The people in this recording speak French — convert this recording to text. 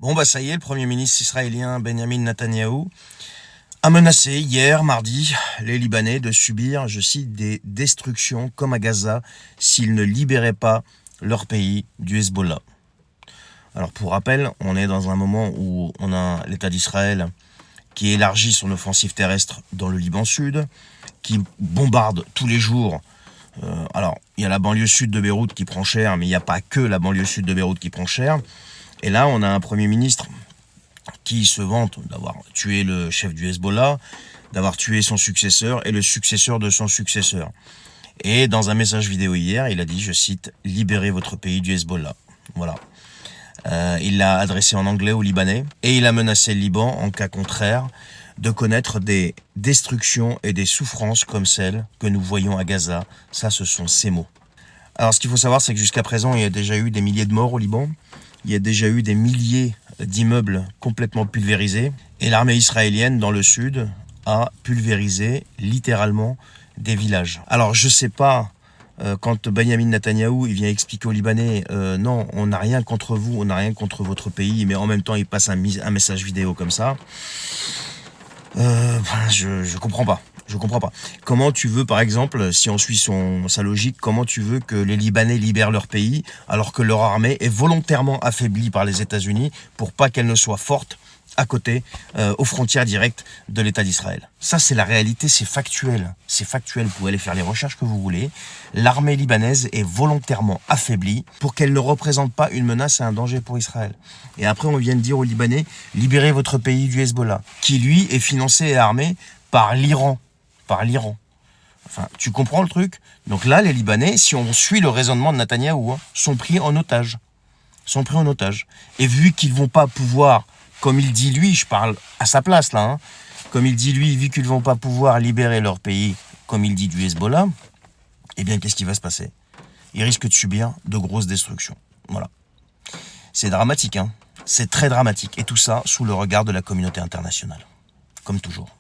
Bon bah ça y est, le Premier ministre israélien Benjamin Netanyahou a menacé hier, mardi, les Libanais de subir, je cite, des destructions comme à Gaza s'ils ne libéraient pas leur pays du Hezbollah. Alors pour rappel, on est dans un moment où on a l'État d'Israël qui élargit son offensive terrestre dans le Liban Sud, qui bombarde tous les jours. Alors, il y a la banlieue sud de Beyrouth qui prend cher, mais il n'y a pas que la banlieue sud de Beyrouth qui prend cher. Et là, on a un Premier ministre qui se vante d'avoir tué le chef du Hezbollah, d'avoir tué son successeur et le successeur de son successeur. Et dans un message vidéo hier, il a dit, je cite, « Libérez votre pays du Hezbollah ». Voilà. Il l'a adressé en anglais aux Libanais et il a menacé le Liban, en cas contraire, de connaître des destructions et des souffrances comme celles que nous voyons à Gaza. Ça, ce sont ses mots. Alors, ce qu'il faut savoir, c'est que jusqu'à présent, il y a déjà eu des milliers de morts au Liban. Il y a déjà eu des milliers d'immeubles complètement pulvérisés. Et l'armée israélienne, dans le sud, a pulvérisé littéralement des villages. Alors, je sais pas, quand Benjamin Netanyahou il vient expliquer aux Libanais non, on n'a rien contre vous, on n'a rien contre votre pays, mais en même temps, il passe un message vidéo comme ça. Je comprends pas. Je comprends pas. Comment tu veux, par exemple, si on suit sa logique, comment tu veux que les Libanais libèrent leur pays alors que leur armée est volontairement affaiblie par les États-Unis pour pas qu'elle ne soit forte à côté, aux frontières directes de l'État d'Israël. Ça, c'est la réalité, c'est factuel. C'est factuel, vous pouvez aller faire les recherches que vous voulez. L'armée libanaise est volontairement affaiblie pour qu'elle ne représente pas une menace et un danger pour Israël. Et après, on vient de dire aux Libanais, libérez votre pays du Hezbollah, qui lui est financé et armé par l'Iran. Enfin, tu comprends le truc? Donc là, les Libanais, si on suit le raisonnement de Netanyahou, sont pris en otage. Et vu qu'ils vont pas pouvoir, comme il dit lui, je parle à sa place là, comme il dit lui, vu qu'ils vont pas pouvoir libérer leur pays, comme il dit du Hezbollah, eh bien qu'est-ce qui va se passer? Ils risquent de subir de grosses destructions. Voilà. C'est dramatique, C'est très dramatique. Et tout ça sous le regard de la communauté internationale. Comme toujours.